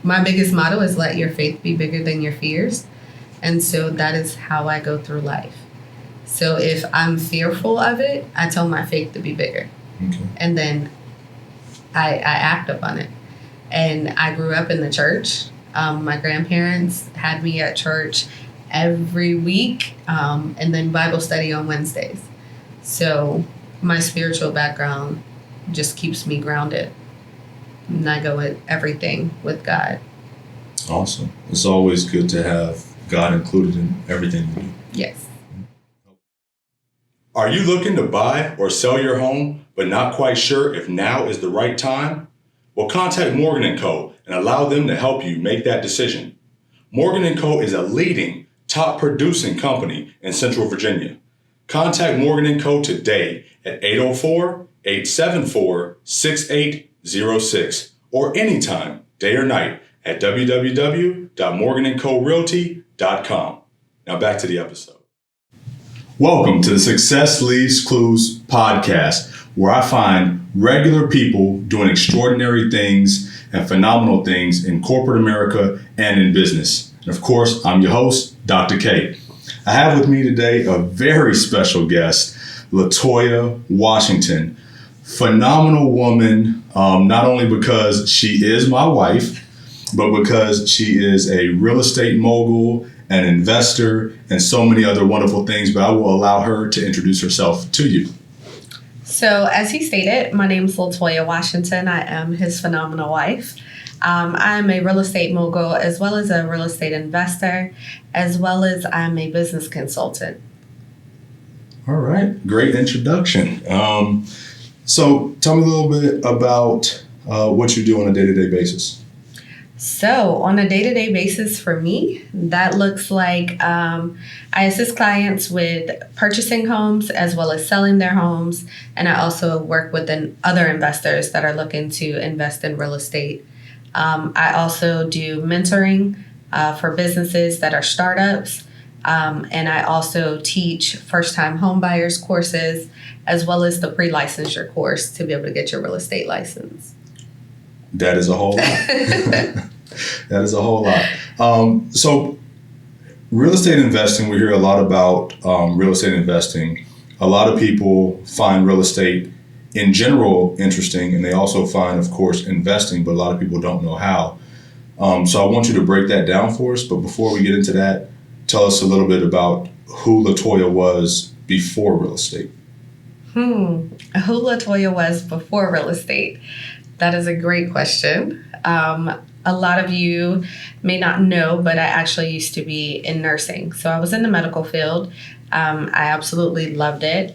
my biggest motto is let your faith be bigger than your fears. And so that is how I go through life. So if I'm fearful of it, I tell my faith to be bigger. Okay. And then I act upon it. And I grew up in the church. My grandparents had me at church every week, and then Bible study on Wednesdays. So my spiritual background just keeps me grounded. And I go with everything with God. Awesome. It's always good to have God included in everything you do. Yes. Are you looking to buy or sell your home, but not quite sure if now is the right time? Well, contact Morgan & Co. and allow them to help you make that decision. Morgan & Co. is a leading, top producing company in Central Virginia. Contact Morgan & Co. today at 804-874-6806 or anytime, day or night, at www.morganandcorealty.com. Now back to the episode. Welcome to the Success Leaves Clues podcast, where I find regular people doing extraordinary things and phenomenal things in corporate America and in business. And of course, I'm your host, Dr. K. I have with me today a very special guest, Latoya Washington. Phenomenal woman, not only because she is my wife, but because she is a real estate mogul, an investor, and so many other wonderful things. But I will allow her to introduce herself to you. So as he stated, my name is Latoya Washington. I am his phenomenal wife. I'm a real estate mogul, as well as a real estate investor, as well as I'm a business consultant. All right. Great introduction. So tell me a little bit about what you do on a day-to-day basis. So on a day-to-day basis for me, that looks like I assist clients with purchasing homes as well as selling their homes. And I also work with other investors that are looking to invest in real estate. I also do mentoring for businesses that are startups. And I also teach first-time home buyers courses, as well as the pre-licensure course to be able to get your real estate license. That is a whole lot. That is a whole lot. So real estate investing, we hear a lot about real estate investing. A lot of people find real estate in general interesting, and they also find, of course, investing, but a lot of people don't know how. So I want you to break that down for us. But before we get into that, tell us a little bit about who Latoya was before real estate. Who Latoya was before real estate? That is a great question. A lot of you may not know, but I actually used to be in nursing. So I was in the medical field. I absolutely loved it.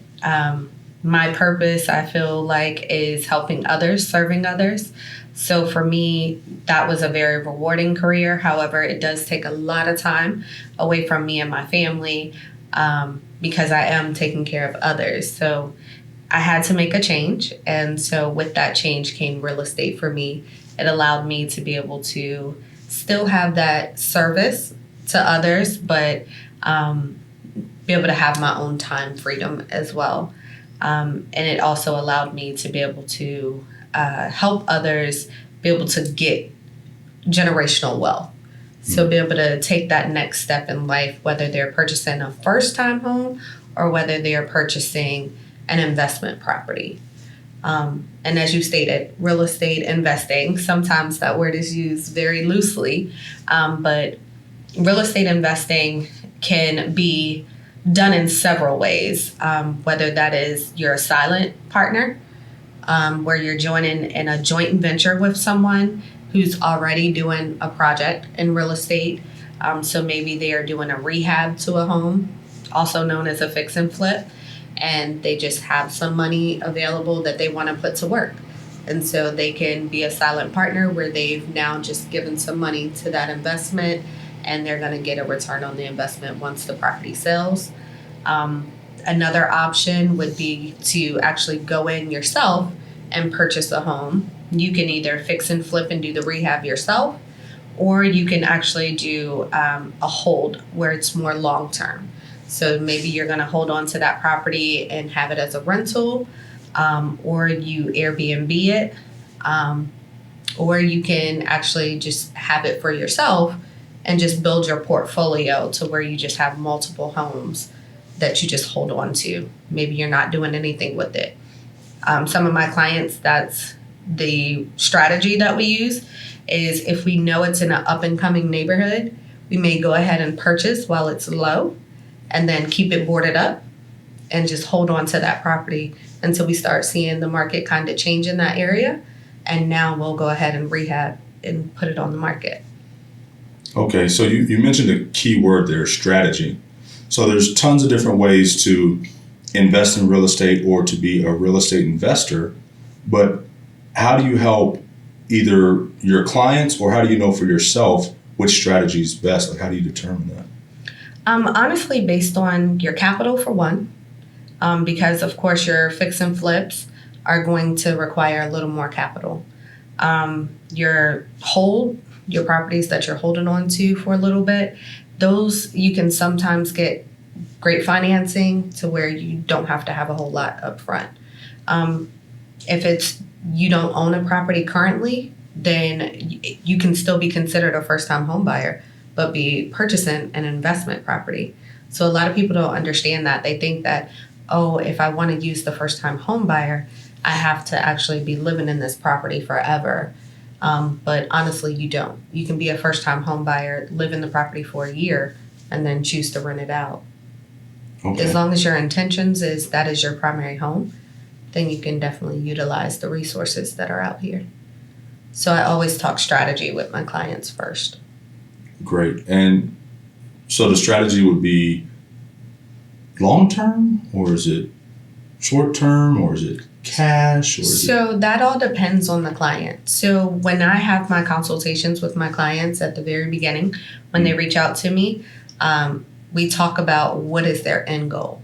My purpose, I feel like, is helping others, serving others. So for me, that was a very rewarding career. However, it does take a lot of time away from me and my family because I am taking care of others. So I had to make a change. And so with that change came real estate for me. It allowed me to be able to still have that service to others, but be able to have my own time freedom as well. And it also allowed me to be able to help others be able to get generational wealth. So be able to take that next step in life, whether they're purchasing a first-time home or whether they are purchasing an investment property. And as you stated, real estate investing, sometimes that word is used very loosely, but real estate investing can be done in several ways, whether that is you're a silent partner, where you're joining in a joint venture with someone who's already doing a project in real estate. So maybe they are doing a rehab to a home, also known as a fix and flip, and they just have some money available that they want to put to work. And so they can be a silent partner where they've now just given some money to that investment and they're going to get a return on the investment once the property sells. Another option would be to actually go in yourself and purchase a home. You can either fix and flip and do the rehab yourself, or you can actually do a hold where it's more long-term. So maybe you're going to hold on to that property and have it as a rental, or you Airbnb it, Or you can actually just have it for yourself and just build your portfolio to where you just have multiple homes that you just hold on to. Maybe you're not doing anything with it. Some of my clients, that's the strategy that we use, is if we know it's in an up and coming neighborhood, we may go ahead and purchase while it's low and then keep it boarded up and just hold on to that property until we start seeing the market kind of change in that area. And now we'll go ahead and rehab and put it on the market. Okay, so you mentioned a key word there, strategy. So there's tons of different ways to invest in real estate or to be a real estate investor, but how do you help either your clients or how do you know for yourself which strategy is best? Like, how do you determine that? Honestly, based on your capital for one, because of course your fix and flips are going to require a little more capital. Your properties that you're holding on to for a little bit, those you can sometimes get great financing to where you don't have to have a whole lot up front. If you don't own a property currently, then you can still be considered a first-time home buyer, but be purchasing an investment property. So a lot of people don't understand that. They think that, oh, if I want to use the first-time home buyer, I have to actually be living in this property forever. But honestly, you don't. You can be a first-time home buyer, live in the property for a year, and then choose to rent it out. Okay. As long as your intentions is that is your primary home, then you can definitely utilize the resources that are out here. So I always talk strategy with my clients first. Great. And so the strategy would be long-term, or is it short-term, or is it cash? So that all depends on the client. So when I have my consultations with my clients at the very beginning, when they reach out to me, we talk about what is their end goal.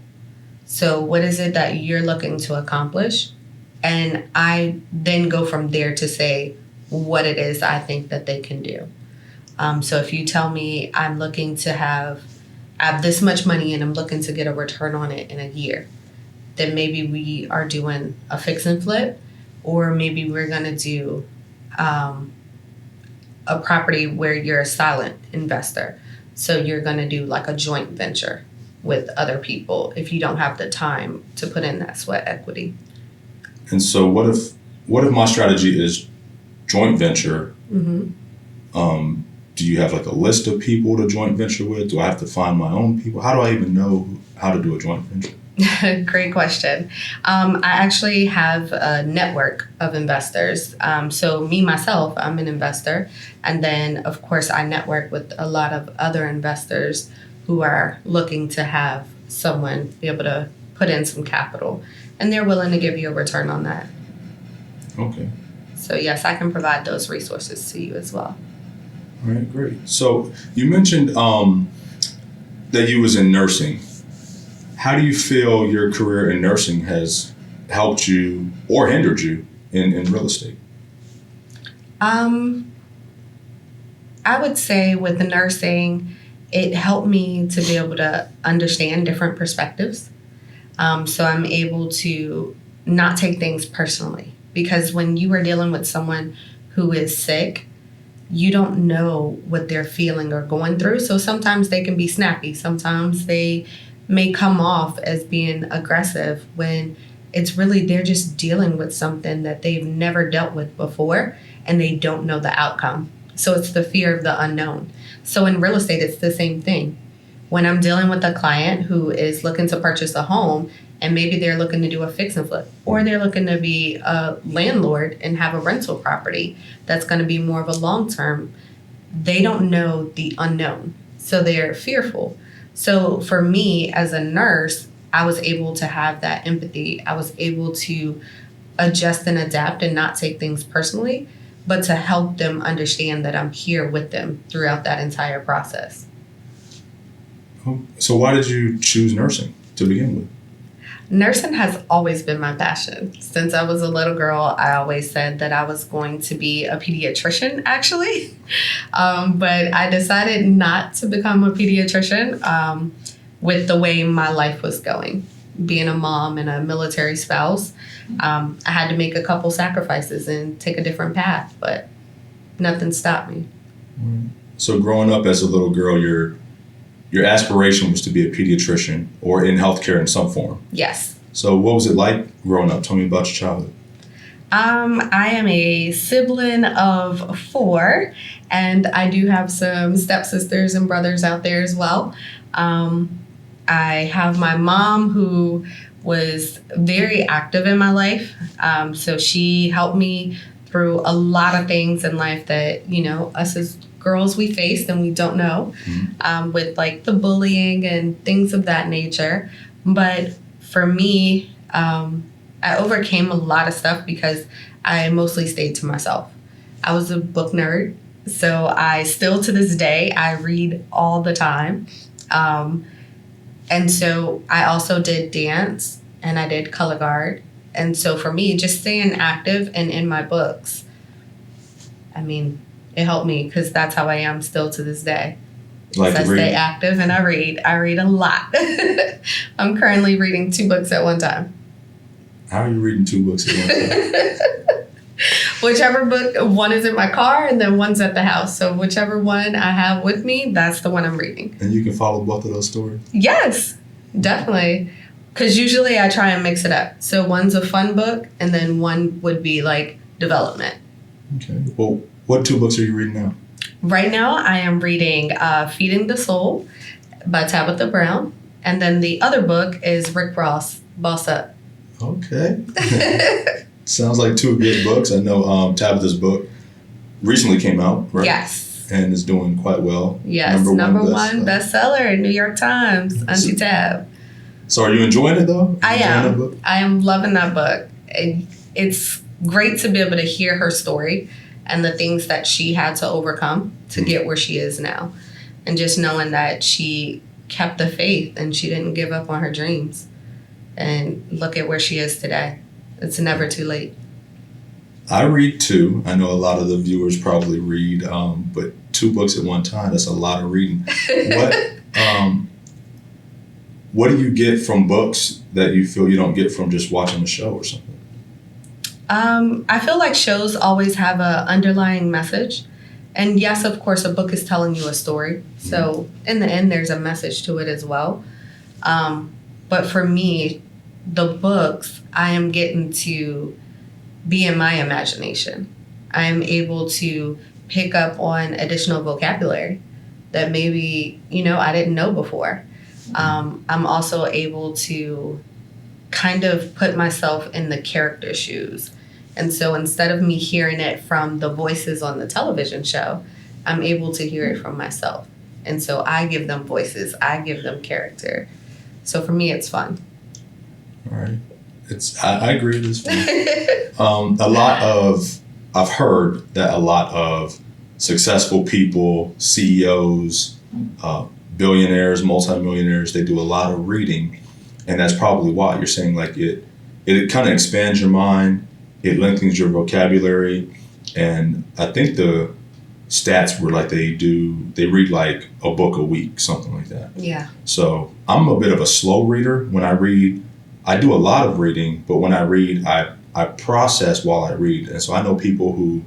So what is it that you're looking to accomplish? And I then go from there to say what it is I think that they can do. So if you tell me I'm looking to have this much money and I'm looking to get a return on it in a year, then maybe we are doing a fix and flip, or maybe we're going to do a property where you're a silent investor. So you're going to do like a joint venture with other people if you don't have the time to put in that sweat equity. And so what if my strategy is joint venture? Mm-hmm. Do you have like a list of people to joint venture with? Do I have to find my own people? How do I even know how to do a joint venture? Great question. I actually have a network of investors. So me, myself, I'm an investor. And then, of course, I network with a lot of other investors who are looking to have someone be able to put in some capital. And they're willing to give you a return on that. Okay. So, yes, I can provide those resources to you as well. All right, great. So you mentioned that you was in nursing. How do you feel your career in nursing has helped you or hindered you in real estate? I would say with the nursing, it helped me to be able to understand different perspectives. So I'm able to not take things personally, because when you are dealing with someone who is sick, you don't know what they're feeling or going through. So sometimes they can be snappy. Sometimes they may come off as being aggressive when it's really they're just dealing with something that they've never dealt with before and they don't know the outcome. So it's the fear of the unknown. So in real estate, it's the same thing. When I'm dealing with a client who is looking to purchase a home and maybe they're looking to do a fix and flip, or they're looking to be a landlord and have a rental property that's going to be more of a long term, they don't know the unknown. So they're fearful. So for me as a nurse, I was able to have that empathy. I was able to adjust and adapt and not take things personally, but to help them understand that I'm here with them throughout that entire process. So why did you choose nursing to begin with? Nursing has always been my passion. Since I was a little girl, I always said that I was going to be a pediatrician, actually. But I decided not to become a pediatrician with the way my life was going. Being a mom and a military spouse, I had to make a couple sacrifices and take a different path. But nothing stopped me. So growing up as a little girl, your aspiration was to be a pediatrician or in healthcare in some form. Yes. So what was it like growing up? Tell me about your childhood. I am a sibling of 4, and I do have some stepsisters and brothers out there as well. I have my mom who was very active in my life. So she helped me through a lot of things in life that, us as girls we faced and we don't know, with like the bullying and things of that nature. But for me, I overcame a lot of stuff because I mostly stayed to myself. I was a book nerd, so I still to this day, I read all the time. And so I also did dance and I did color guard. And so for me, just staying active and in my books, it helped me because that's how I am still to this day. Like so I stay active and I read. I read a lot. I'm currently reading 2 books at one time. How are you reading 2 books at one time? Whichever book, one is in my car and then one's at the house. So whichever one I have with me, that's the one I'm reading. And you can follow both of those stories? Yes, definitely. Because usually I try and mix it up. So one's a fun book and then one would be like development. Okay. Well, what 2 books are you reading now? Right now I am reading Feeding the Soul by Tabitha Brown. And then the other book is Rick Ross, Boss Up. Okay. Sounds like 2 good books. I know Tabitha's book recently came out, right? Yes. And is doing quite well. Yes, number one bestseller, New York Times, Auntie Tab. So are you enjoying it though? I am loving that book. It's great to be able to hear her story and the things that she had to overcome to get where she is now. And just knowing that she kept the faith and she didn't give up on her dreams. And look at where she is today. It's never too late. I read 2. I know a lot of the viewers probably read, but 2 books at one time, that's a lot of reading. What do you get from books that you feel you don't get from just watching a show or something? I feel like shows always have an underlying message. And yes, of course, a book is telling you a story. So in the end, there's a message to it as well. But for me, the books, I am getting to be in my imagination. I am able to pick up on additional vocabulary that maybe, I didn't know before. I'm also able to kind of put myself in the character shoes. And so instead of me hearing it from the voices on the television show, I'm able to hear it from myself. And so I give them voices, I give them character. So for me, it's fun. All right. I agree, it's fun. I've heard that a lot of successful people, CEOs, billionaires, multimillionaires, they do a lot of reading. And that's probably why you're saying like it kind of expands your mind, it lengthens your vocabulary. And I think the stats were like they read like a book a week, something like that. Yeah. So I'm a bit of a slow reader. When I read, I do a lot of reading, but when I read, I process while I read. And so I know people who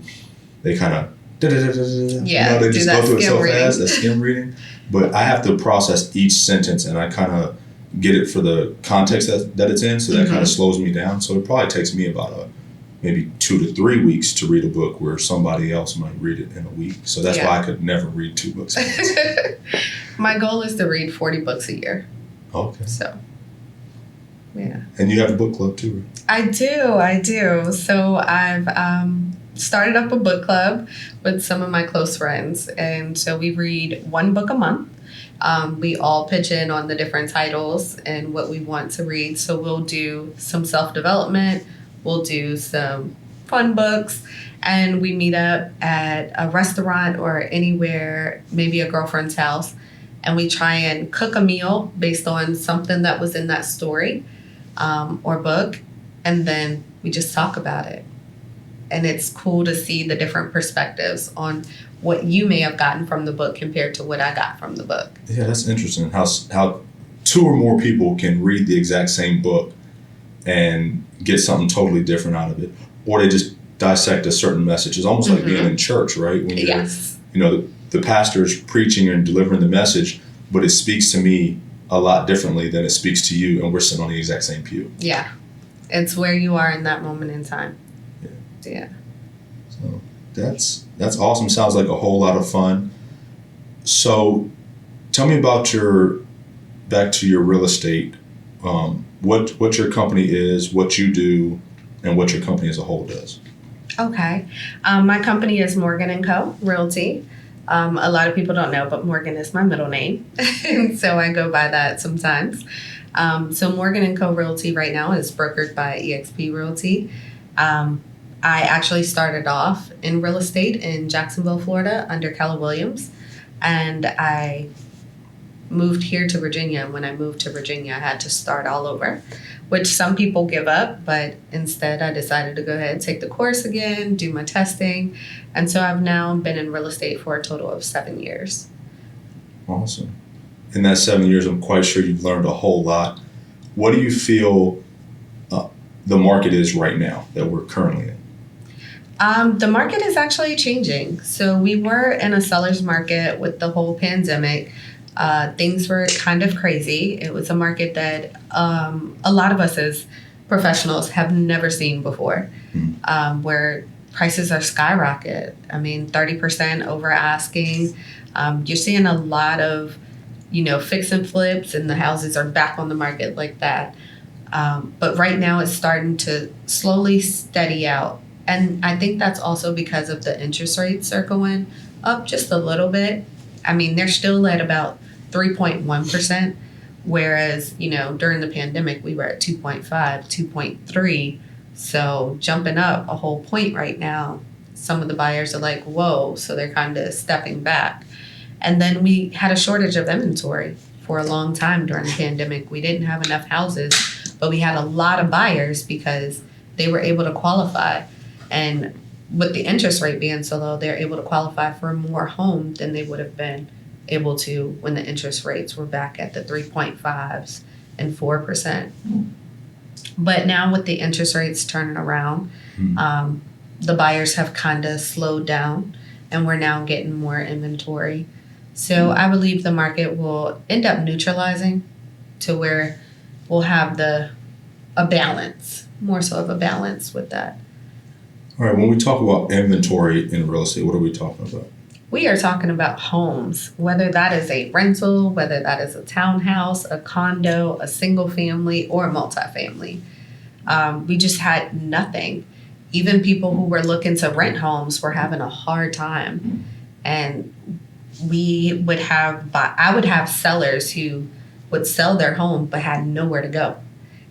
they kind of they just go through it so fast, that's skim reading. But I have to process each sentence and I kind of get it for the context that it's in. So that kind of slows me down. So it probably takes me about maybe 2 to 3 weeks to read a book where somebody else might read it in a week. So that's why I could never read 2 books at once. My goal is to read 40 books a year. Okay. So, yeah. And you have a book club too? I do. So I've started up a book club with some of my close friends. And so we read 1 book a month. We all pitch in on the different titles and what we want to read. So we'll do some self-development. We'll do some fun books, and we meet up at a restaurant or anywhere, maybe a girlfriend's house, and we try and cook a meal based on something that was in that story or book, and then we just talk about it. And it's cool to see the different perspectives on what you may have gotten from the book compared to what I got from the book. Yeah, that's interesting. How 2 or more people can read the exact same book and get something totally different out of it, or they just dissect a certain message. It's almost like being in church, right? When you're, Yes. the pastor's preaching and delivering the message, but it speaks to me a lot differently than it speaks to you, and we're sitting on the exact same pew. Yeah. It's where you are in that moment in time. Yeah. So that's awesome. Sounds like a whole lot of fun. So tell me about back to your real estate, what your company is, what you do, and what your company as a whole does. Okay. My company is Morgan & Co. Realty. A lot of people don't know, but Morgan is my middle name. And so I go by that sometimes. So Morgan & Co. Realty right now is brokered by eXp Realty. I actually started off in real estate in Jacksonville, Florida under Keller Williams. And I moved here to Virginia. When I moved to Virginia, I had to start all over, which some people give up, but instead I decided to go ahead and take the course again, do my testing. And so I've now been in real estate for a total of 7 years. Awesome. In that 7 years, I'm quite sure you've learned a whole lot. What do you feel the market is right now that we're currently in? The market is actually changing. So we were in a seller's market with the whole pandemic. Things were kind of crazy. It was a market that a lot of us as professionals have never seen before, where prices are skyrocket. I mean, 30% over asking. You're seeing a lot of, fix and flips, and the houses are back on the market like that. But right now it's starting to slowly steady out. And I think that's also because of the interest rates are going up just a little bit. I mean, they're still at about 3.1%, whereas, during the pandemic, we were at 2.5, 2.3. So jumping up a whole point right now, some of the buyers are like, whoa, so they're kind of stepping back. And then we had a shortage of inventory for a long time during the pandemic. We didn't have enough houses, but we had a lot of buyers because they were able to qualify. And with the interest rate being so low, they're able to qualify for more home than they would have been able to when the interest rates were back at the 3.5s and 4%. But now with the interest rates turning around, the buyers have kind of slowed down, and we're now getting more inventory. So I believe the market will end up neutralizing to where we'll have a balance, more so of a balance with that. All right, when we talk about inventory in real estate, what are we talking about? We are talking about homes, whether that is a rental, whether that is a townhouse, a condo, a single family, or a multifamily. We just had nothing. Even people who were looking to rent homes were having a hard time. And I would have sellers who would sell their home but had nowhere to go.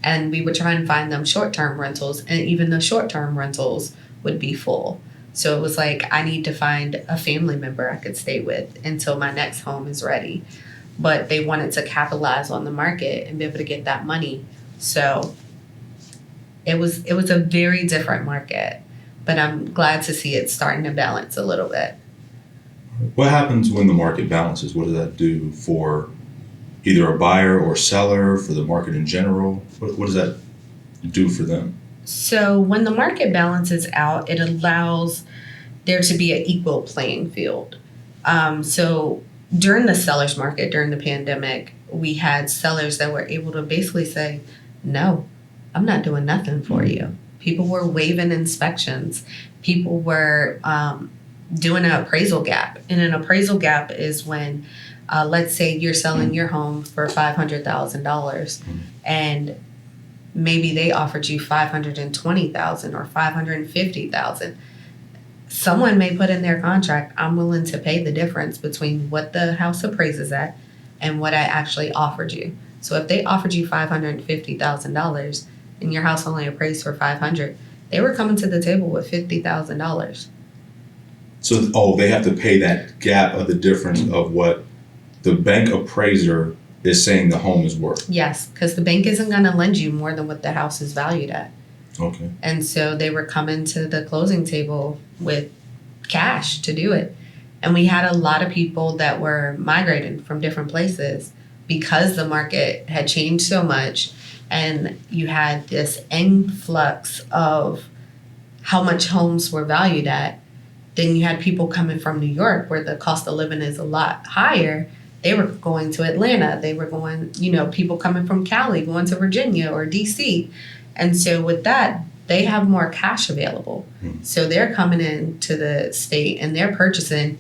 And we would try and find them short-term rentals, and even the short-term rentals would be full. So it was like, I need to find a family member I could stay with until my next home is ready. But they wanted to capitalize on the market and be able to get that money. So it was a very different market, but I'm glad to see it starting to balance a little bit. What happens when the market balances? What does that do for either a buyer or seller, for the market in general? What does that do for them? So when the market balances out, it allows there to be an equal playing field. So during the seller's market, during the pandemic, we had sellers that were able to basically say, no, I'm not doing nothing for you. People were waiving inspections. People were doing an appraisal gap. And an appraisal gap is when, let's say you're selling your home for $500,000 and maybe they offered you $520,000 or $550,000. Someone may put in their contract, I'm willing to pay the difference between what the house appraises at and what I actually offered you. So if they offered you $550,000 and your house only appraised for $500,000, they were coming to the table with $50,000. So, they have to pay that gap of the difference of what the bank appraiser is saying the home is worth. Yes, because the bank isn't going to lend you more than what the house is valued at. Okay. And so they were coming to the closing table with cash to do it. And we had a lot of people that were migrating from different places because the market had changed so much, and you had this influx of how much homes were valued at. Then you had people coming from New York where the cost of living is a lot higher. They were going to Atlanta. They were going, people coming from Cali, going to Virginia or DC. And so with that, they have more cash available. So they're coming into the state and they're purchasing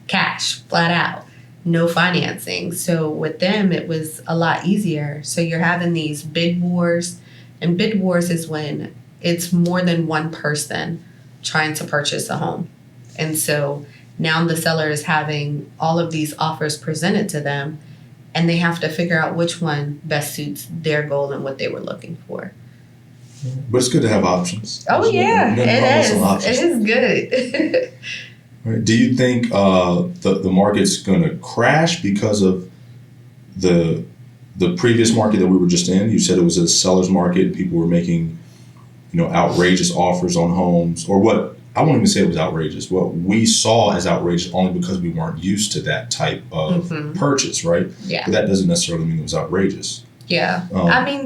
cash flat out, no financing. So with them, it was a lot easier. So you're having these bid wars, and bid wars is when it's more than one person trying to purchase a home. And so now the seller is having all of these offers presented to them, and they have to figure out which one best suits their goal and what they were looking for. But it's good to have options. Oh, yeah, it is good. Right. Do you think the market's going to crash because of the previous market that we were just in? You said it was a seller's market. People were making, outrageous offers on homes, or what I won't even say it was outrageous. What we saw as outrageous only because we weren't used to that type of purchase, right? Yeah. But that doesn't necessarily mean it was outrageous. Yeah.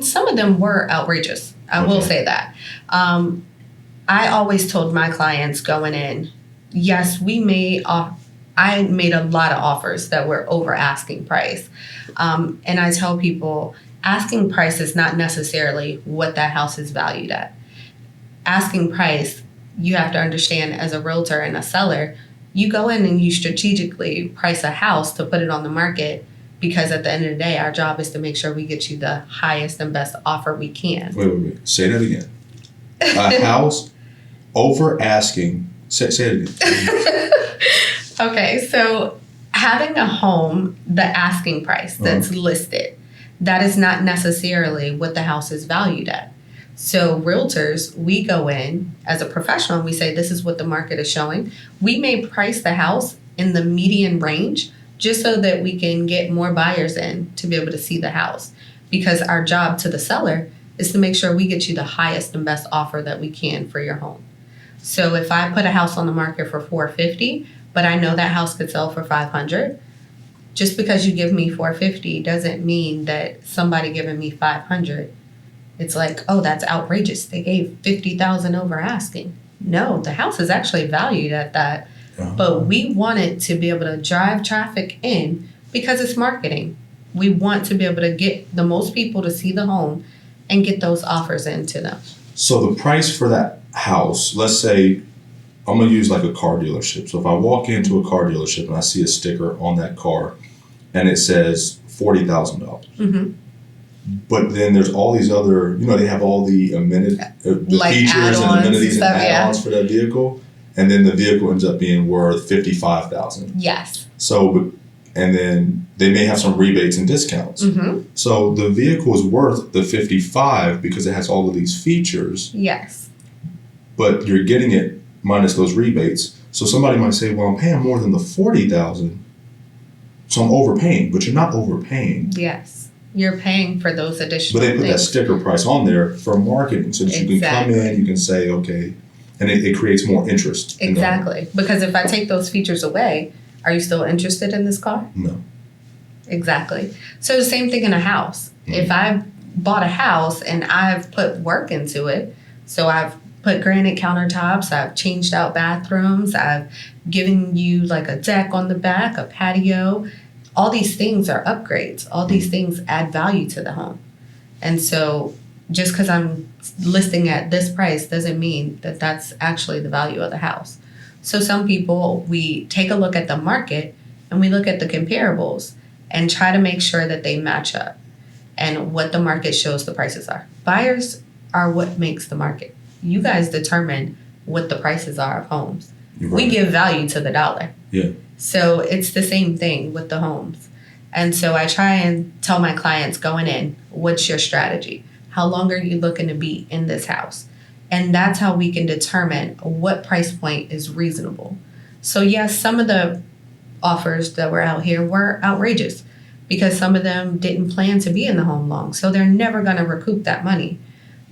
Some of them were outrageous. I will say that. I always told my clients going in, yes, I made a lot of offers that were over asking price. And I tell people, asking price is not necessarily what that house is valued at. Asking price, you have to understand as a realtor and a seller, you go in and you strategically price a house to put it on the market, because at the end of the day, our job is to make sure we get you the highest and best offer we can. Wait. Say that again. A house over asking. Say it again. Okay, so having a home, the asking price that's listed, that is not necessarily what the house is valued at. So realtors, we go in as a professional and we say, this is what the market is showing. We may price the house in the median range just so that we can get more buyers in to be able to see the house. Because our job to the seller is to make sure we get you the highest and best offer that we can for your home. So if I put a house on the market for $450, but I know that house could sell for $500, just because you give me $450 doesn't mean that somebody giving me $500, it's like, oh, that's outrageous. They gave $50,000 over asking. No, the house is actually valued at that. But we want it to be able to drive traffic in because it's marketing. We want to be able to get the most people to see the home and get those offers into them. So the price for that house, let's say, I'm going to use like a car dealership. So if I walk into a car dealership and I see a sticker on that car and it says $40,000. But then there's all these other, they have all the like features and amenities and add-ons for that vehicle. And then the vehicle ends up being worth $55,000. Yes. So, and then they may have some rebates and discounts. So the vehicle is worth the $55,000 because it has all of these features. Yes. But you're getting it minus those rebates. So somebody might say, well, I'm paying more than the $40,000, so I'm overpaying. But you're not overpaying. Yes. You're paying for those additional But they put things. that sticker price on there for marketing so that you can come in, you can say, okay, and it creates more interest. Exactly. Because if I take those features away, are you still interested in this car? No. Exactly. So the same thing in a house. If I bought a house and I've put work into it, so I've put granite countertops, I've changed out bathrooms, I've given you like a deck on the back, a patio, all these things are upgrades. All these things add value to the home. And so just because I'm listing at this price doesn't mean that that's actually the value of the house. So some people, we take a look at the market and we look at the comparables and try to make sure that they match up and what the market shows the prices are. Buyers are what makes the market. You guys determine what the prices are of homes. Right. We give value to the dollar. Yeah. So it's the same thing with the homes. And so I try and tell my clients going in, what's your strategy? How long are you looking to be in this house? And that's how we can determine what price point is reasonable. So yes, some of the offers that were out here were outrageous because some of them didn't plan to be in the home long. So they're never going to recoup that money.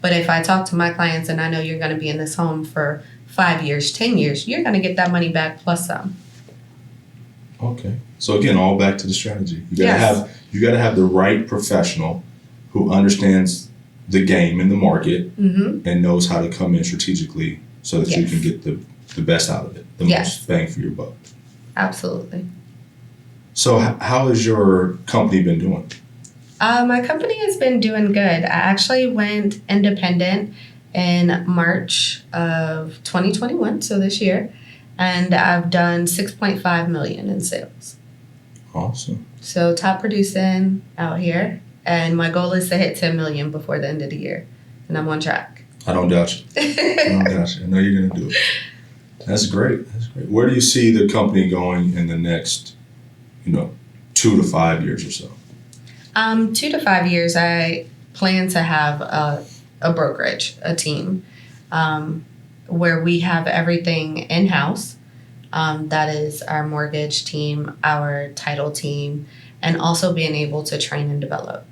But if I talk to my clients and I know you're going to be in this home for 5 years, 10 years, you're going to get that money back plus some. Okay. So again, all back to the strategy. You gotta have the right professional who understands the game and the market and knows how to come in strategically so that you can get the best out of it, the most bang for your buck. Absolutely. So how has your company been doing? My company has been doing good. I actually went independent in March of 2021, so this year, and I've done 6.5 million in sales. Awesome. So top producing out here, and my goal is to hit 10 million before the end of the year, and I'm on track. I don't doubt you. I know you're going to do it. That's great. Where do you see the company going in the next, 2 to 5 years or so? 2 to 5 years, I plan to have a brokerage, a team, where we have everything in-house. That is our mortgage team, our title team, and also being able to train and develop.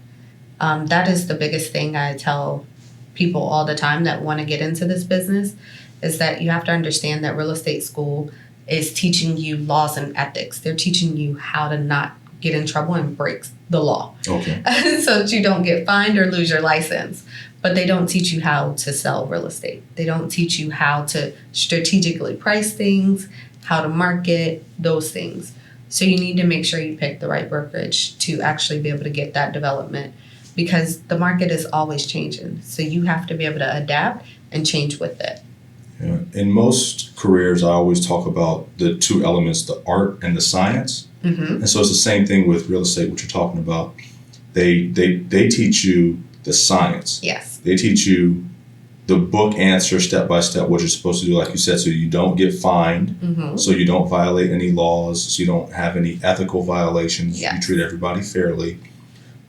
That is the biggest thing I tell people all the time that want to get into this business, is that you have to understand that real estate school is teaching you laws and ethics. They're teaching you how to not get in trouble and break the law. Okay. So that you don't get fined or lose your license. But they don't teach you how to sell real estate. They don't teach you how to strategically price things, how to market, those things. So you need to make sure you pick the right brokerage to actually be able to get that development, because the market is always changing. So you have to be able to adapt and change with it. Yeah. In most careers, I always talk about the two elements, the art and the science. Mm-hmm. And so it's the same thing with real estate, what you're talking about. They teach you the science. Yes. They teach you the book answer, step by step, what you're supposed to do, like you said, so you don't get fined, Mm-hmm. so you don't violate any laws, so you don't have any ethical violations. Yes. You treat everybody fairly.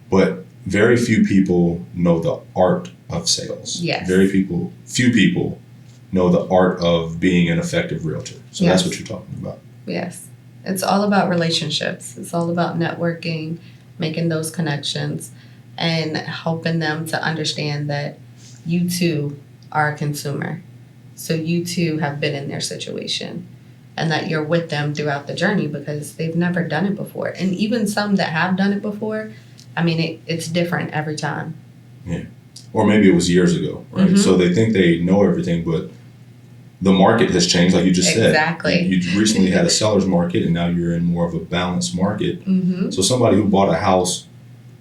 But very few people know the art of sales. Yes. Few people know the art of being an effective realtor. So Yes. that's what you're talking about. Yes. It's all about relationships. It's all about networking, making those connections, and helping them to understand that you too are a consumer. So you too have been in their situation, and that you're with them throughout the journey, because they've never done it before. And even some that have done it before, it's different every time. Yeah. Or maybe it was years ago, right? Mm-hmm. So they think they know everything, but the market has changed, like you just said. Exactly. You recently had a seller's market, and now you're in more of a balanced market. Mm-hmm. So somebody who bought a house,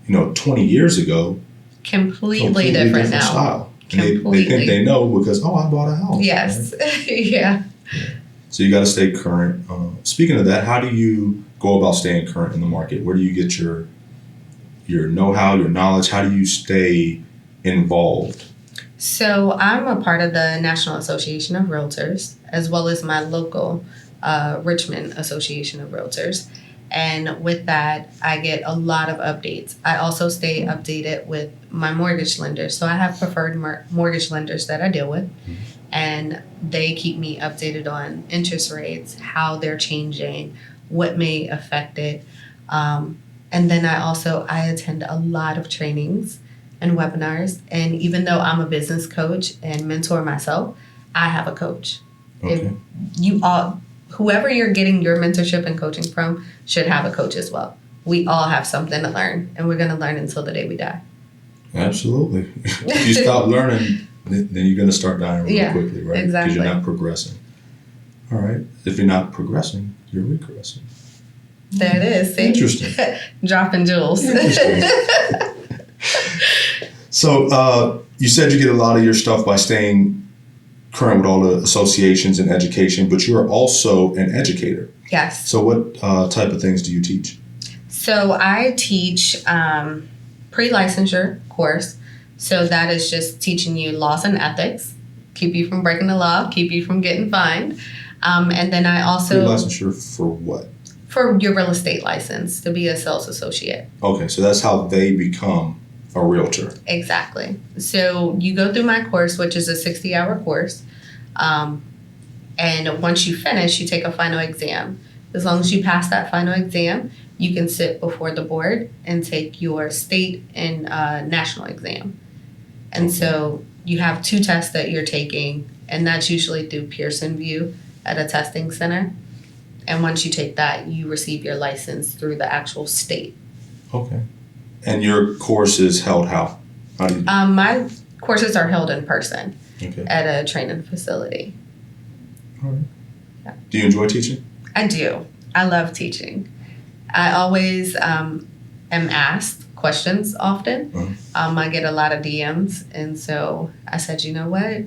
20 years ago, completely different now. Style. And they think they know because, I bought a house. Yes. Right? Yeah. So you got to stay current. Speaking of that, how do you go about staying current in the market? Where do you get your know-how, your knowledge? How do you stay involved? So I'm a part of the National Association of Realtors, as well as my local Richmond Association of Realtors. And with that, I get a lot of updates. I also stay updated with my mortgage lenders. So I have preferred mortgage lenders that I deal with, and they keep me updated on interest rates, how they're changing, what may affect it. And then I attend a lot of trainings and webinars. And even though I'm a business coach and mentor myself, I have a coach. Okay. Whoever you're getting your mentorship and coaching from should have a coach as well. We all have something to learn, and we're going to learn until the day we die. Absolutely. If you stop learning, then you're going to start dying really quickly, right? Exactly. Because you're not progressing. All right. If you're not progressing, you're regressing. There it is. See? Interesting. Dropping jewels. Interesting. So you said you get a lot of your stuff by staying current with all the associations and education, but you're also an educator. Yes. So what type of things do you teach? So I teach pre-licensure course. So that is just teaching you laws and ethics, keep you from breaking the law, keep you from getting fined. And then I also... Pre-licensure for what? For your real estate license, to be a sales associate. Okay, so that's how they become a realtor. Exactly. So you go through my course, which is a 60-hour course. And once you finish, you take a final exam. As long as you pass that final exam, you can sit before the board and take your state and national exam. And Okay. so you have 2 tests that you're taking, and that's usually through Pearson VUE at a testing center. And once you take that, you receive your license through the actual state. Okay. And your course is held how do you... My courses are held in person Okay. at a training facility. All right. Yeah. Do you enjoy teaching? I do. I love teaching. I always am asked questions often. I get a lot of DMs. And so I said, you know what?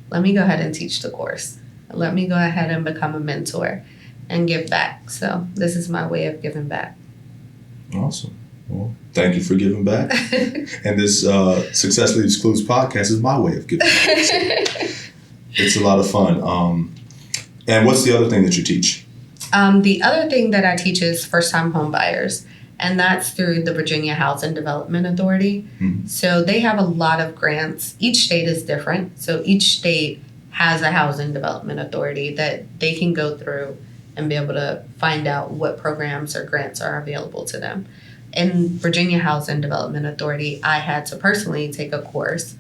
Let me go ahead and teach the course. Let me go ahead and become a mentor and give back. So this is my way of giving back. Awesome. Well, thank you for giving back. And this Success Leaves Clues podcast is my way of giving back. So it's a lot of fun. And what's the other thing that you teach? The other thing that I teach is first-time home buyers, and that's through the Virginia Housing Development Authority. Mm-hmm. So they have a lot of grants. Each state is different. So each state has a housing development authority that they can go through and be able to find out what programs or grants are available to them. In Virginia Housing Development Authority, I had to personally take a course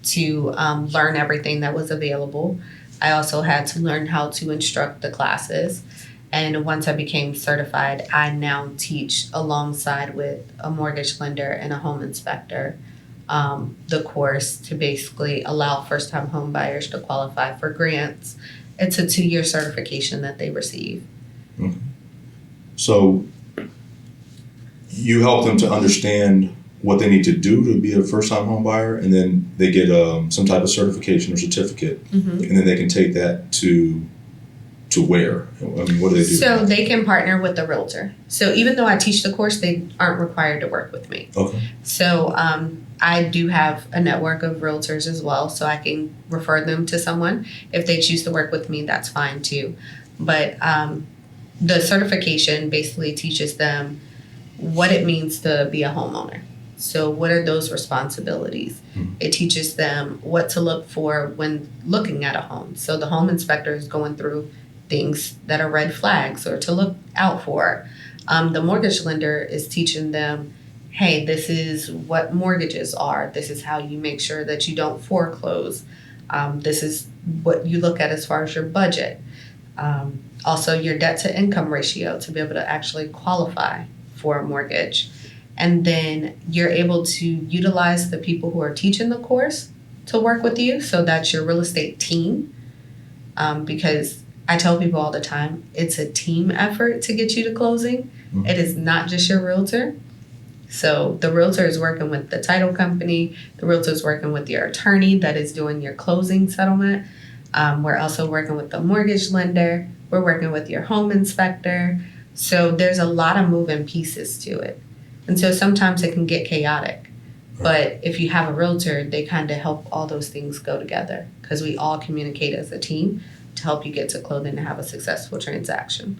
to learn everything that was available. I also had to learn how to instruct the classes. And once I became certified, I now teach alongside with a mortgage lender and a home inspector the course to basically allow first-time home buyers to qualify for grants. It's a 2-year certification that they receive. Okay. So you help them to understand what they need to do to be a first-time home buyer, and then they get some type of certification or certificate, and then they can take that to where? I mean, what do they do? So they can partner with the realtor. So even though I teach the course, they aren't required to work with me. Okay. So I do have a network of realtors as well, so I can refer them to someone. If they choose to work with me, that's fine too. But the certification basically teaches them what it means to be a homeowner. So what are those responsibilities? Mm-hmm. It teaches them what to look for when looking at a home. So the home inspector is going through things that are red flags or to look out for. The mortgage lender is teaching them, hey, this is what mortgages are. This is how you make sure that you don't foreclose. This is what you look at as far as your budget. Also, your debt to income ratio to be able to actually qualify for a mortgage. And then you're able to utilize the people who are teaching the course to work with you. So that's your real estate team. Because I tell people all the time, it's a team effort to get you to closing. Mm-hmm. It is not just your realtor. So the realtor is working with the title company. The realtor is working with your attorney that is doing your closing settlement. We're also working with the mortgage lender. We're working with your home inspector. So there's a lot of moving pieces to it. And so sometimes it can get chaotic. But if you have a realtor, they kind of help all those things go together because we all communicate as a team to help you get to closing and have a successful transaction.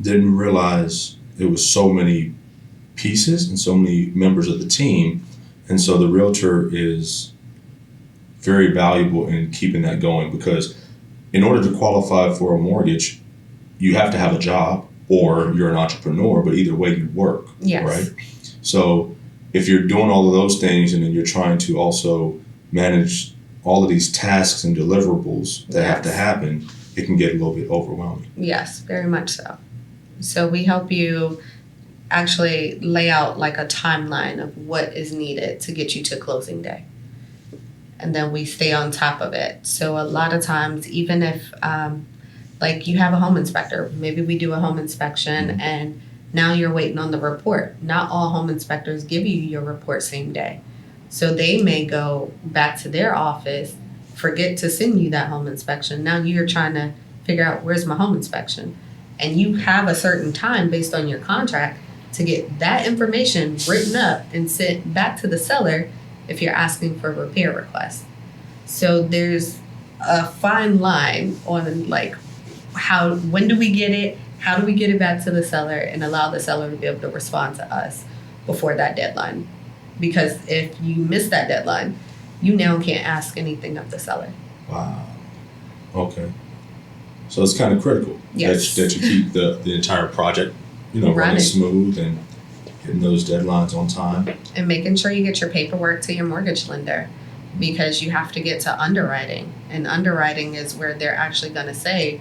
Didn't realize there was so many pieces and so many members of the team. And so the realtor is very valuable in keeping that going because in order to qualify for a mortgage, you have to have a job or you're an entrepreneur, but either way you work, yes. Right? So if you're doing all of those things and then you're trying to also manage all of these tasks and deliverables that have to happen, it can get a little bit overwhelming. Yes, very much so. So we help you actually lay out like a timeline of what is needed to get you to closing day. And then we stay on top of it. So a lot of times, even if like you have a home inspector, maybe we do a home inspection and now you're waiting on the report. Not all home inspectors give you your report same day. So they may go back to their office, forget to send you that home inspection. Now you're trying to figure out where's my home inspection. And you have a certain time based on your contract to get that information written up and sent back to the seller if you're asking for a repair request. So there's a fine line on like when do we get it? How do we get it back to the seller and allow the seller to be able to respond to us before that deadline? Because if you miss that deadline, you now can't ask anything of the seller. Wow. Okay. So it's kind of critical yes. that you keep the entire project, running smooth and hitting those deadlines on time. And making sure you get your paperwork to your mortgage lender because you have to get to underwriting. And underwriting is where they're actually going to say,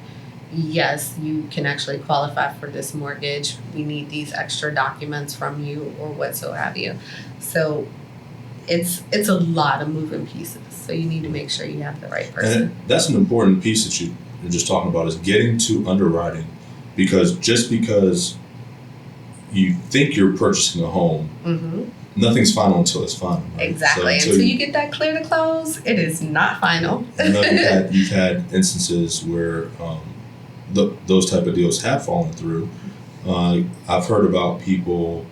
yes, you can actually qualify for this mortgage. We need these extra documents from you or what so have you. So it's a lot of moving pieces. So you need to make sure you have the right person. And that's an important piece that you're just talking about, is getting to underwriting, because just because you think you're purchasing a home, nothing's final until it's final. Right? Exactly. So until you get that clear to close, it is not final. I know you've had instances where those type of deals have fallen through. I've heard about people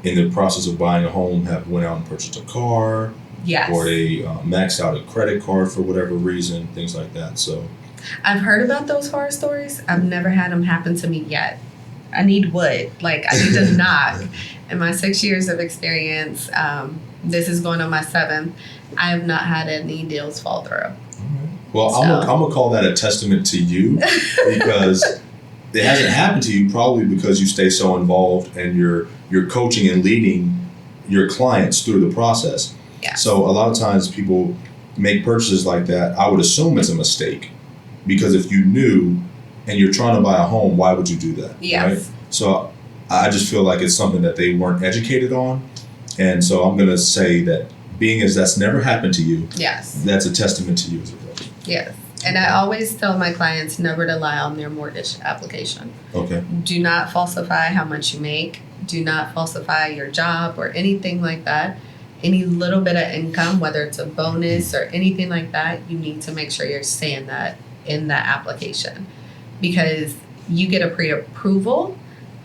in the process of buying a home have went out and purchased a car, Yes. or they maxed out a credit card for whatever reason, things like that. So I've heard about those horror stories. I've never had them happen to me yet. I need wood. Like, I need to knock. In my 6 years of experience, this is going on my 7th, I have not had any deals fall through. Well, So. I'm gonna call that a testament to you, because it hasn't happened to you probably because you stay so involved and you're coaching and leading your clients through the process. Yeah. So a lot of times people make purchases like that. I would assume it's a mistake, because if you knew and you're trying to buy a home, why would you do that? Yes. Right? So I just feel like it's something that they weren't educated on. And so I'm gonna say that, being as that's never happened to you, Yes. that's a testament to you as a realtor. Yes. And I always tell my clients never to lie on their mortgage application. Okay. Do not falsify how much you make. Do not falsify your job or anything like that. Any little bit of income, whether it's a bonus or anything like that, you need to make sure you're saying that in that application, because you get a pre-approval.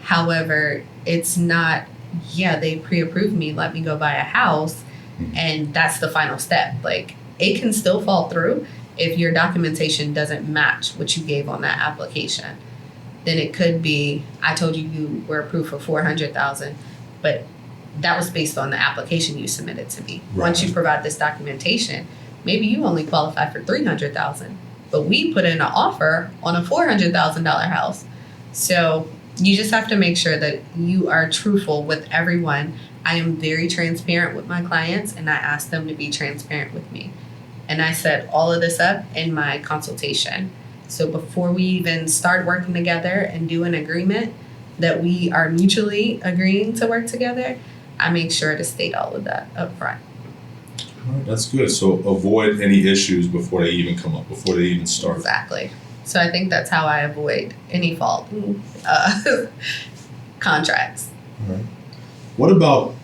However, it's not, they pre-approved me, let me go buy a house, and that's the final step. Like, it can still fall through if your documentation doesn't match what you gave on that application. Then it could be, I told you you were approved for $400,000, but that was based on the application you submitted to me. Right. Once you provide this documentation, maybe you only qualify for $300,000, but we put in an offer on a $400,000 house. So you just have to make sure that you are truthful with everyone. I am very transparent with my clients, and I ask them to be transparent with me. And I set all of this up in my consultation. So before we even start working together and do an agreement that we are mutually agreeing to work together, I make sure to state all of that up front. All right, that's good. So avoid any issues before they even come up, before they even start. Exactly. So I think that's how I avoid any fault contracts. All right. What about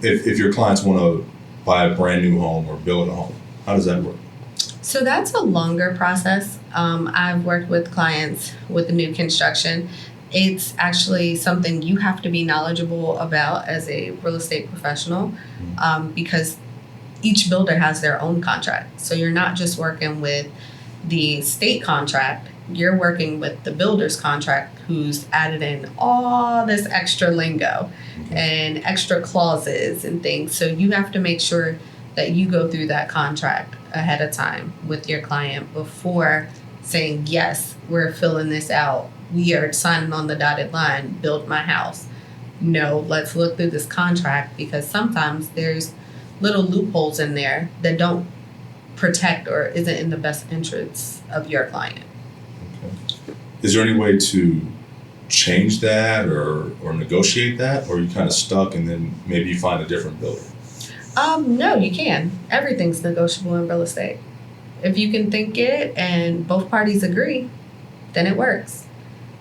if your clients want to buy a brand new home or build a home? How does that work? So that's a longer process. I've worked with clients with new construction. It's actually something you have to be knowledgeable about as a real estate professional, because each builder has their own contract. So you're not just working with the state contract, you're working with the builder's contract, who's added in all this extra lingo and extra clauses and things. So you have to make sure that you go through that contract ahead of time with your client before saying, yes, we're filling this out. We are signing on the dotted line, build my house. No, let's look through this contract, because sometimes there's little loopholes in there that don't protect or isn't in the best interests of your client. Okay. Is there any way to change that or negotiate that, or are you kind of stuck and then maybe you find a different builder? No, you can. Everything's negotiable in real estate. If you can think it and both parties agree, then it works.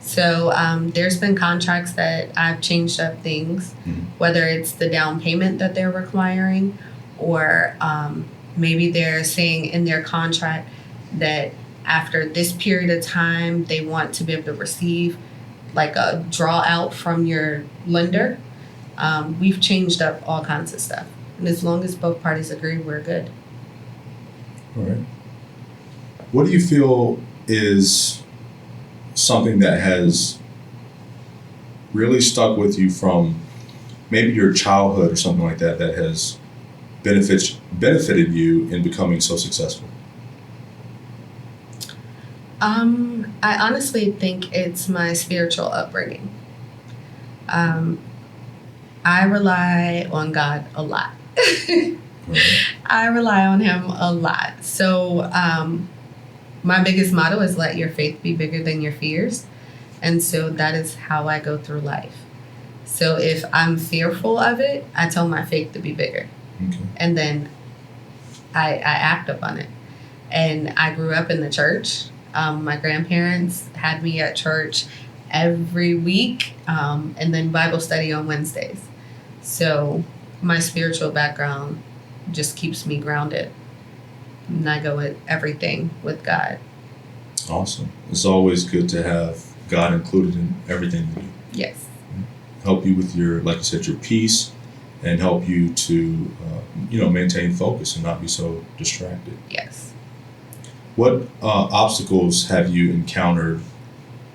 So there's been contracts that I've changed up things, whether it's the down payment that they're requiring, or maybe they're saying in their contract that after this period of time, they want to be able to receive like a draw out from your lender. We've changed up all kinds of stuff. And as long as both parties agree, we're good. All right. What do you feel is something that has really stuck with you from maybe your childhood or something like that, that has benefited you in becoming so successful? I honestly think it's my spiritual upbringing. I rely on God a lot. I rely on him a lot. So my biggest motto is let your faith be bigger than your fears. And so that is how I go through life. So if I'm fearful of it, I tell my faith to be bigger. Okay. And then I act upon it. And I grew up in the church. My grandparents had me at church every week, and then Bible study on Wednesdays. So my spiritual background just keeps me grounded. And I go with everything with God. Awesome. It's always good to have God included in everything you do. Yes. Help you with your, like you said, your peace, and help you to, maintain focus and not be so distracted. Yes. What obstacles have you encountered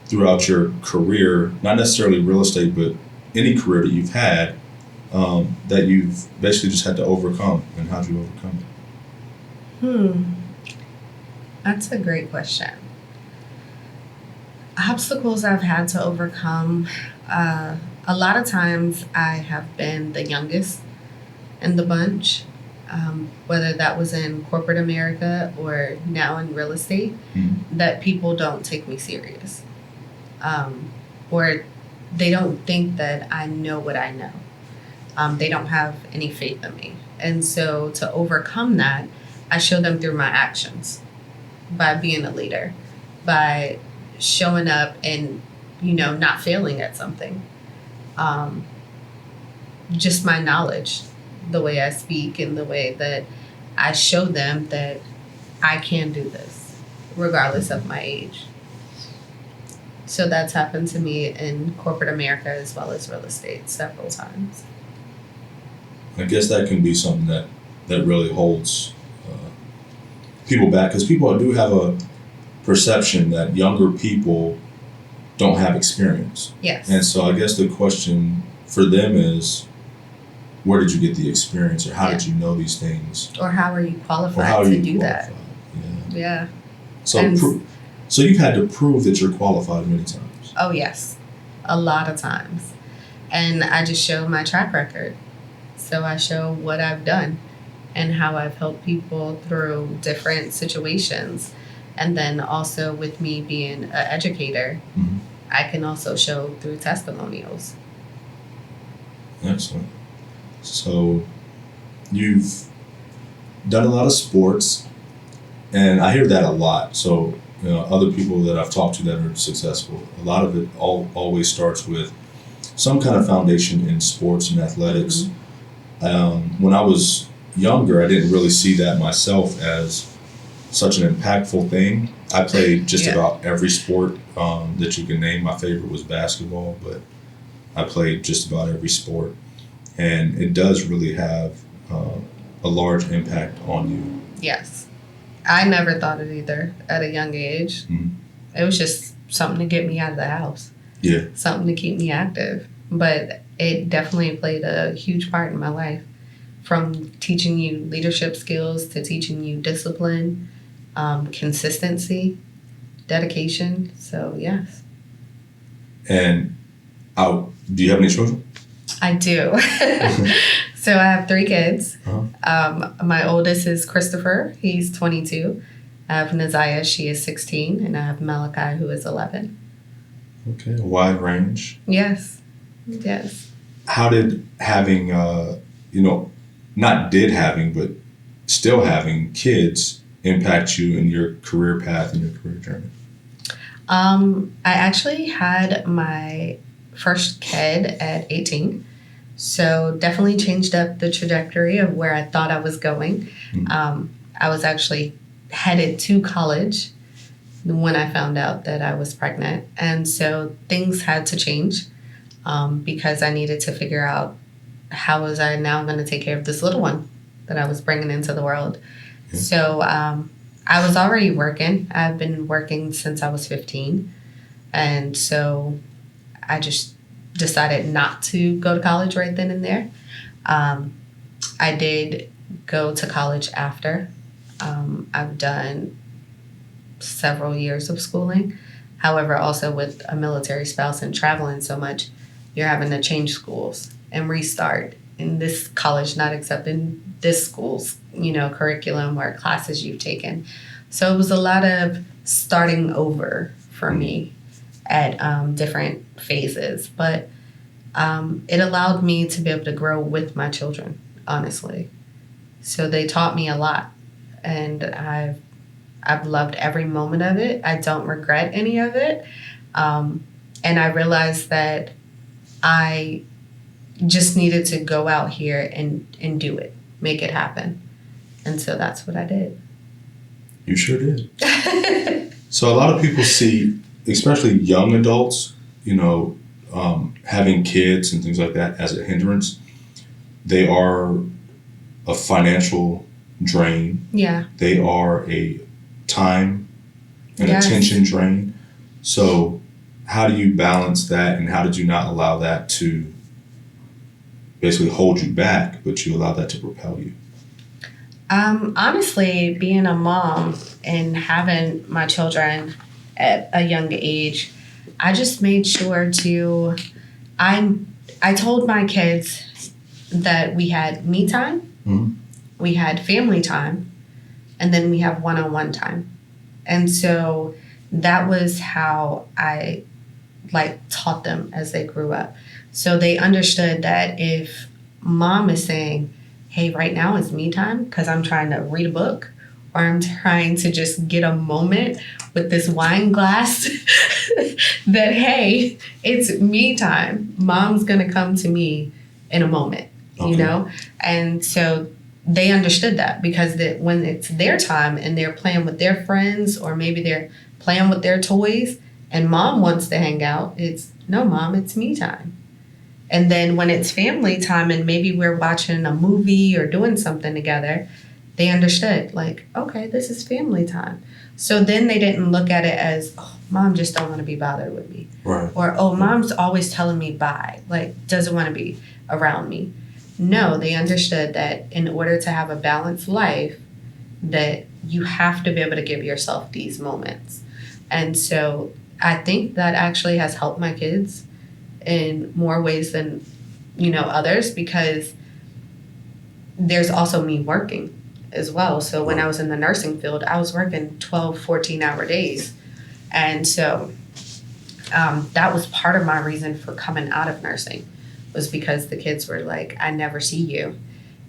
throughout your career, not necessarily real estate, but any career that you've had, that you've basically just had to overcome, and how'd you overcome it? That's a great question. Obstacles I've had to overcome, a lot of times I have been the youngest in the bunch, whether that was in corporate America or now in real estate, that people don't take me serious. Or they don't think that I know what I know. They don't have any faith in me. And so to overcome that, I show them through my actions, by being a leader, by showing up and, not failing at something. Just my knowledge, the way I speak and the way that I show them that I can do this, regardless of my age. So that's happened to me in corporate America as well as real estate several times. I guess that can be something that really holds people back, because people do have a perception that younger people don't have experience. Yes. And so I guess the question for them is, where did you get the experience, or how did you know these things? Or how are you qualified to do that? Yeah. So you've had to prove that you're qualified many times. Oh, yes. A lot of times. And I just show my track record. So I show what I've done and how I've helped people through different situations. And then also with me being an educator, I can also show through testimonials. Excellent. So you've done a lot of sports, and I hear that a lot. So other people that I've talked to that are successful, a lot of it always starts with some kind of foundation in sports and athletics. When I was younger, I didn't really see that myself as such an impactful thing. I played just about every sport that you can name. My favorite was basketball, but I played just about every sport. And it does really have a large impact on you. Yes. I never thought it either at a young age. It was just something to get me out of the house. Yeah. Something to keep me active. But it definitely played a huge part in my life. From teaching you leadership skills to teaching you discipline, consistency, dedication. So, yes. And do you have any children? I do. So I have 3 kids. My oldest is Christopher. He's 22. I have Naziah. She is 16. And I have Malachi, who is 11. Okay. A wide range. Yes. Yes. How did having, but still having kids impact you in your career path and your career journey? I actually had my first kid at 18. So definitely changed up the trajectory of where I thought I was going. I was actually headed to college when I found out that I was pregnant. And so things had to change because I needed to figure out how was I now going to take care of this little one that I was bringing into the world. So I was already working. I've been working since I was 15. And so I just decided not to go to college right then and there. I did go to college after. I've done several years of schooling. However, also with a military spouse and traveling so much, you're having to change schools and restart. In this college not accepting this school's, curriculum or classes you've taken. So it was a lot of starting over for me at different phases. But it allowed me to be able to grow with my children, honestly. So they taught me a lot, and I've loved every moment of it. I don't regret any of it. And I realized that I just needed to go out here and do it, make it happen. And so that's what I did. You sure did. So a lot of people see, especially young adults, having kids and things like that as a hindrance. They are a financial drain. Yeah. They are a time and Yes. attention drain. So how do you balance that, and how did you not allow that to basically hold you back, but you allow that to propel you? Honestly, being a mom and having my children at a young age, I just made sure I told my kids that we had me time, Mm-hmm. we had family time, and then we have one-on-one time. And so that was how I taught them as they grew up. So they understood that if mom is saying, hey, right now is me time because I'm trying to read a book, or I'm trying to just get a moment with this wine glass, that, hey, it's me time. Mom's going to come to me in a moment, Okay. And so they understood that, because when it's their time and they're playing with their friends, or maybe they're playing with their toys and mom wants to hang out, it's, no, mom, it's me time. And then when it's family time and maybe we're watching a movie or doing something together, they understood, okay, this is family time. So then they didn't look at it as, oh, mom just don't want to be bothered with me. Right. Or, oh, mom's always telling me bye, doesn't want to be around me. No, they understood that in order to have a balanced life, that you have to be able to give yourself these moments. And so I think that actually has helped my kids in more ways than, others, because there's also me working as well. So when I was in the nursing field, I was working 12, 14-hour days. And so that was part of my reason for coming out of nursing, was because the kids were like, I never see you.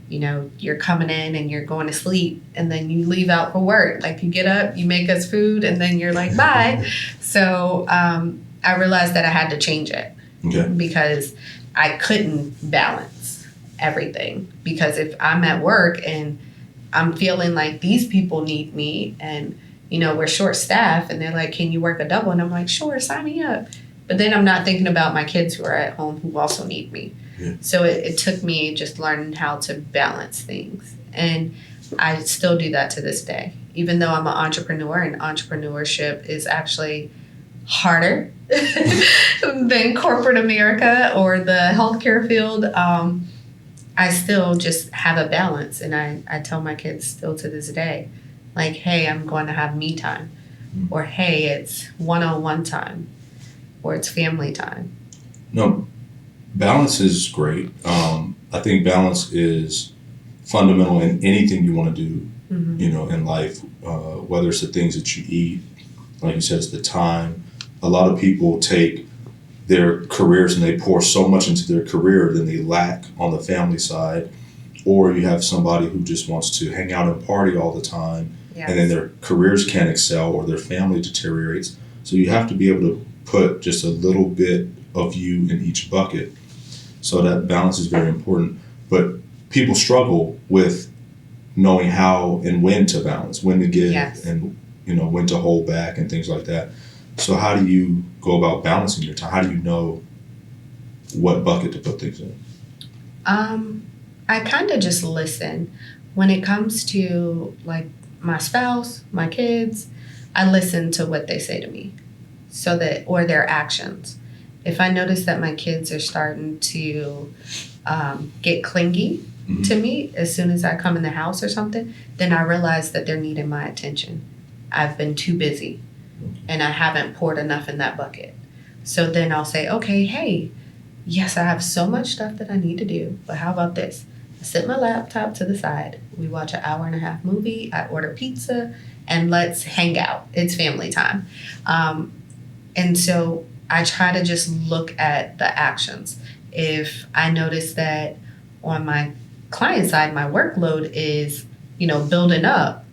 You're coming in and you're going to sleep, and then you leave out for work. You get up, you make us food, and then you're like, bye. So I realized that I had to change it. Okay. Because I couldn't balance everything. Because if I'm at work and I'm feeling like these people need me, and we're short staffed, and they're like, can you work a double? And I'm like, sure, sign me up. But then I'm not thinking about my kids who are at home who also need me. Yeah. So it took me just learning how to balance things. And I still do that to this day. Even though I'm an entrepreneur, and entrepreneurship is actually harder than corporate America or the healthcare field, I still just have a balance. And I tell my kids still to this day, hey, I'm going to have me time. Or, hey, it's one-on-one time. Or it's family time. No, balance is great. I think balance is fundamental in anything you want to do, in life, whether it's the things that you eat, like you said, it's the time. A lot of people take their careers and they pour so much into their career, then they lack on the family side. Or you have somebody who just wants to hang out and party all the time, yes. And then their careers can't excel or their family deteriorates. So you have to be able to put just a little bit of you in each bucket. So that balance is very important. But people struggle with knowing how and when to balance, when to give, yes. And when to hold back and things like that. So how do you go about balancing your time? How do you know what bucket to put things in? I kind of just listen. When it comes to my spouse, my kids, I listen to what they say to me. Or their actions. If I notice that my kids are starting to get clingy to me as soon as I come in the house or something, then I realize that they're needing my attention. I've been too busy and I haven't poured enough in that bucket. So then I'll say, okay, hey, yes, I have so much stuff that I need to do, but how about this? I set my laptop to the side. We watch an 1.5-hour movie. I order pizza and let's hang out. It's family time. And so I try to just look at the actions. If I notice that on my client side, my workload is, building up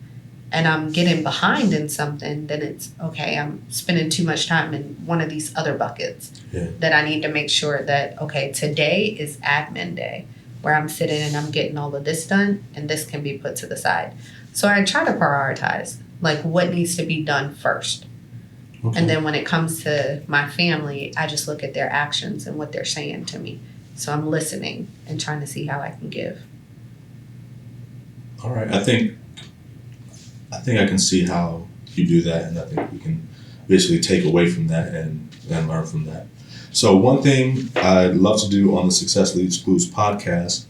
and I'm getting behind in something, then it's okay, I'm spending too much time in one of these other buckets that I need to make sure that, okay, today is admin day where I'm sitting and I'm getting all of this done and this can be put to the side. So I try to prioritize like what needs to be done first. Okay. And then when it comes to my family, I just look at their actions and what they're saying to me. So I'm listening and trying to see how I can give. All right. I think I can see how you do that, and I think we can basically take away from that and learn from that. So one thing I love to do on the Success Leaves Clues podcast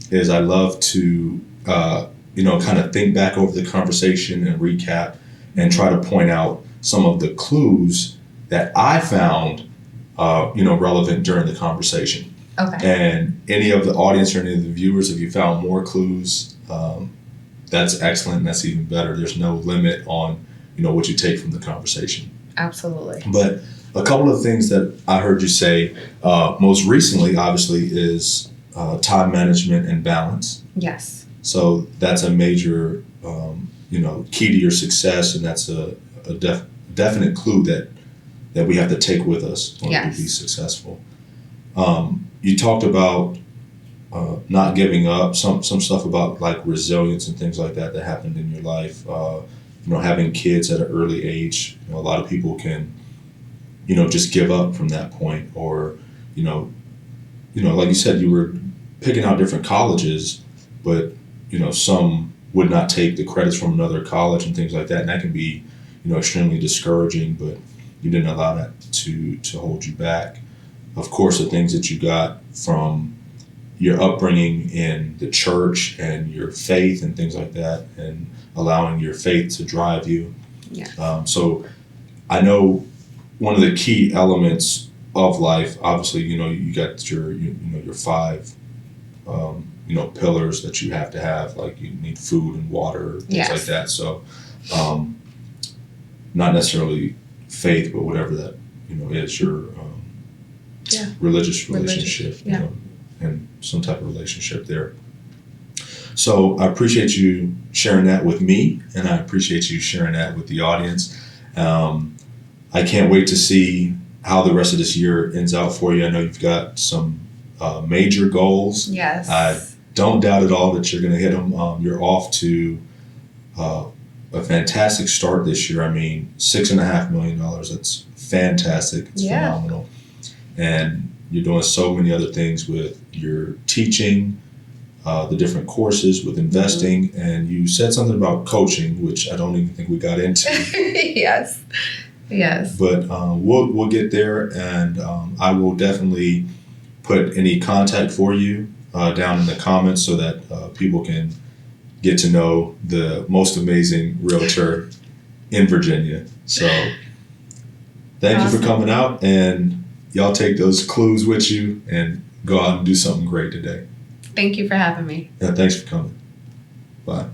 is I love to kind of think back over the conversation and recap and try to point out some of the clues that I found relevant during the conversation. Okay. And any of the audience or any of the viewers, if you found more clues, that's excellent. That's even better. There's no limit on, what you take from the conversation. Absolutely. But a couple of things that I heard you say most recently, obviously, is time management and balance. Yes. So that's a major, key to your success, and that's a definite clue that we have to take with us in order to be successful. You talked about not giving up, some stuff about like resilience and things like that happened in your life. Having kids at an early age, a lot of people can, just give up from that point, or, like you said, you were picking out different colleges, but, some would not take the credits from another college and things like that. And that can be, extremely discouraging, but you didn't allow that to hold you back. Of course, the things that you got from your upbringing in the church and your faith and things like that, and allowing your faith to drive you. Yeah. So I know one of the key elements of life, obviously, you got your five, pillars that you have to have, like you need food and water, things like that. So not necessarily faith, but whatever that, is your religious relationship, and some type of relationship there. So I appreciate you sharing that with me, and I appreciate you sharing that with the audience. I can't wait to see how the rest of this year ends out for you. I know you've got some major goals. Yes. I don't doubt at all that you're going to hit them. You're off to a fantastic start this year. I mean, $6.5 million. That's fantastic. It's phenomenal. And you're doing so many other things with your teaching, the different courses, with investing, and you said something about coaching, which I don't even think we got into. Yes. But we'll get there, and I will definitely put any contact for you down in the comments so that people can get to know the most amazing realtor in Virginia. So thank you for coming out, and y'all take those clues with you and go out and do something great today. Thank you for having me. Yeah, thanks for coming. Bye.